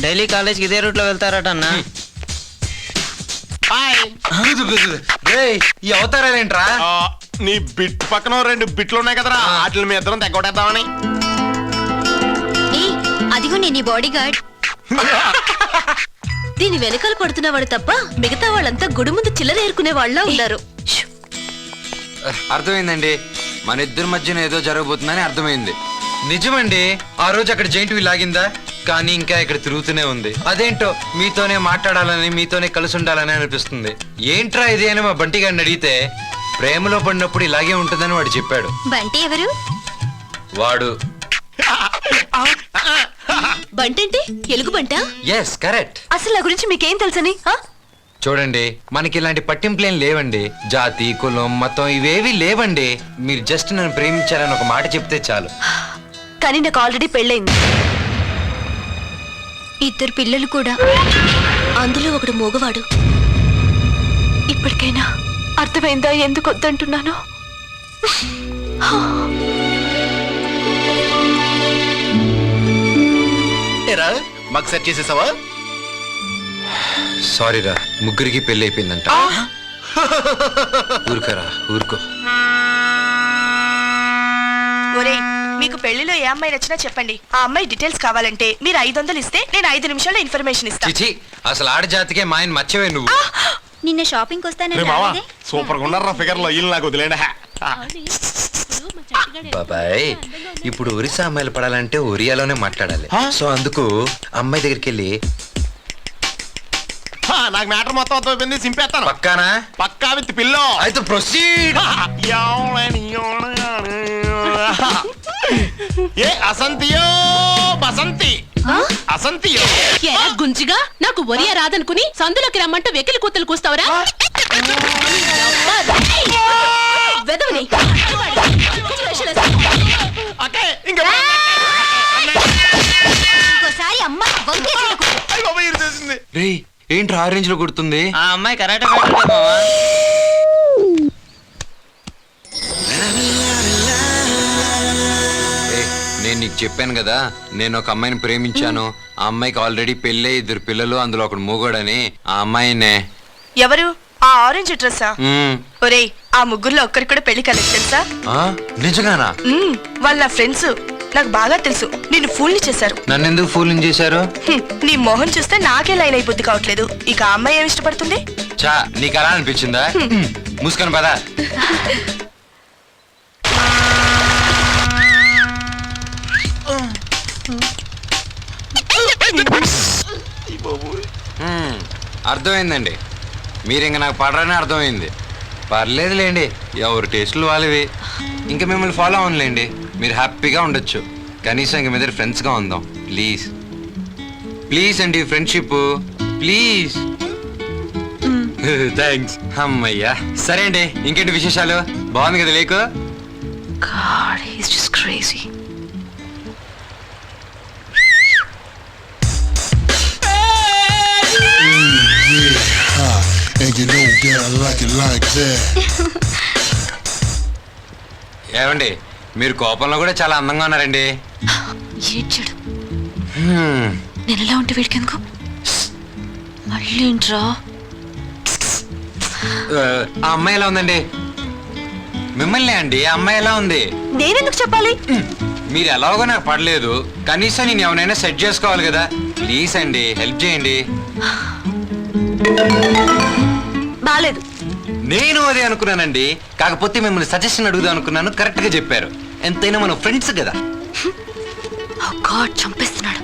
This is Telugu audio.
డైలీ కాలేజ్కి ఇదే రూట్ లో వెళ్తారట అన్న. ఈ అవతారాలేంట్రా? నీ బిట్ పక్కన 2 బిట్లు ఉన్నాయి కదరా, వాటిని మీ ఇద్దరం తెగొట్టేద్దామని. అదిగో నేను బాడీ గార్డ్. దీని వెనకాల పడుతున్నవాడు తప్ప మిగతా వాళ్ళంతా గుడి ముందు చిల్లర ఏరుకునే వాళ్ళ ఉన్నారు. అర్థమైందండి, మన ఇద్దరి మధ్యన ఏదో జరగబోతుందని అర్థమైంది. నిజమండి, ఆ రోజు అక్కడ జైంట్ వీల్ లాగిందా, కానీ ఇంకా ఇక్కడ తిరుగుతూనే ఉంది. అదేంటో మీతోనే మాట్లాడాలని, మీతోనే కలిసి ఉండాలని అనిపిస్తుంది. ఏంట్రా ఇది అని మా బంటి గారిని అడిగితే ప్రేమలో పడినప్పుడు ఇలాగే ఉంటుందని వాడు చెప్పాడు. బంటి ఎవరు? వాడు బంటి అంటే ఎలుగు బంట? Yes, correct. అసలు నా గురించి మీకేం తెలుసని? చూడండి, మనకి ఇలాంటి పట్టింపులేం లేవండి. జాతి, కులం, మతం ఇవేవి లేవండి. మీరు జస్ట్ నన్ను ప్రేమించాలని ఒక మాట చెప్తే చాలు. కానీ నాకు ఆల్రెడీ పెళ్ళైంది, 2 పిల్లలు కూడా, అందులో ఒకడు మోగవాడు. ఇప్పటికైనా అర్థమైందా ఎందుకు వద్దంటున్నాను? మాకు సెట్ చేసేసావా? సారీరా, ముగ్గురికి పెళ్లి అయిపోయిందంట. ఊరుకోరా, ఊరుకో. ఒరేయ్, మీకు పెళ్లిలో ఏ అమ్మాయి నచ్చినా చెప్పండి. ఆ అమ్మాయి డీటెయిల్స్ కావాలంటే మీరు 500 ఇస్తే నేను 5 నిమిషాల్లో ఇన్ఫర్మేషన్ ఇస్తాను. చిచి, అసలు ఆడజాతికే మాయన్ మచ్చవే నువ్వు. నిన్న షాపింగ్ సూపర్ గా ఉన్నారా ఫిగర్ లో, ఇల్లు నాకు వదిలేండి. బాబాయ్, ఇప్పుడు ఒరిస్సా అమ్మాయిలు పడాలంటే ఒరియాలోనే మాట్లాడాలి. సో అందుకు అమ్మాయి దగ్గరికి వెళ్ళి నాకు మ్యాటర్ మొత్తం అర్థమైపోయింది, సింపేస్తాను. పక్కానా? పక్కా విత్ పిల్లో. అయితే ప్రొసీడ్. ఏ అసంతియో బసంతి, అసంతియో గుంజిగా నాకు ఒరియా రాదనుకుని సందులోకి రమ్మంటూ వెకిలి కూతలు కూస్తావరా? ఏంటి ఆరెంజ్ లో కుడుతుంది? ఆ అమ్మాయి కరాటే ఫైటర్ మావా. నేను నీకు చెప్పాను కదా, నేను ఒక అమ్మాయిని ప్రేమించాను. ఆ అమ్మాయికి ఆల్రెడీ పెళ్ళే, 2 పిల్లలు, అందులో ఒకడు మూగోడని. ఆ అమ్మాయినే. ఎవరు? ఆ ఆరెంజ్ డ్రెస్సా? ఒరేయ్, ఆ ముగ్గురులో ఒక్కరికి కూడా పెళ్లి కలదు తెలుసా? నిజంగానా? వాళ్ళ నా ఫ్రెండ్స్, నాకు బాగా తెలుసు. నిన్ను ఫూల్ ని చేశారు. నన్ను ఎందుకు ఫూలింగ్ చేశారు? నీ మొహం చూస్తే నాకే లైన్ అయిపోద్ది కావట్లేదు. ఇక ఆ అమ్మాయి ఏమి ఇష్టపడుతుంది? చా, నీకు అలా అనిపించిందా? మూసుకొని పదా. అర్థమైందండి, మీరు ఇంక నాకు పడరని అర్థమైంది. పర్లేదులేండి, ఎవరి టేస్టులు వాళ్ళవి. ఇంకా మిమ్మల్ని ఫాలో అవ్వనులేండి, మీరు హ్యాపీగా ఉండొచ్చు. కనీసం ఇంక మీద ఫ్రెండ్స్గా ఉందాం ప్లీజ్. ప్లీజ్ అండి, ఫ్రెండ్షిప్ ప్లీజ్. థ్యాంక్స్. అమ్మయ్యా, సరే అండి. ఇంకేంటి విశేషాలు? బాగుంది కదా లేకు? God, he's just crazy. And you know that I like it like that. ఏమండి, మీరు కోపంలో కూడా చాలా అందంగా ఉన్నారండి. ఏడ్చాడు. నేను ఎలా ఉంటే వీడికి ఎందుకు? మళ్ళీ ఏంట్రా? ఆ అమ్మాయి ఎలా ఉందండి? మిమ్మల్ని అండి, ఆ అమ్మాయి ఎలా ఉంది? నేనెందుకు చెప్పాలి? మీరు ఎలాగో నాకు పడలేదు, కనీసం నేను ఎవరైనా సెట్ చేసుకోవాలి కదా. ప్లీజ్ అండి, హెల్ప్ చేయండి. బాలేదు. నేను అదే అనుకున్నానండి, కాకపోతే మిమ్మల్ని సజెషన్ అడుగుదాం అనుకున్నాను. కరెక్ట్ గా చెప్పారు. ఎంతైనా మనం ఫ్రెండ్స్ కదా. గాడ్, చంపేస్తున్నాడు.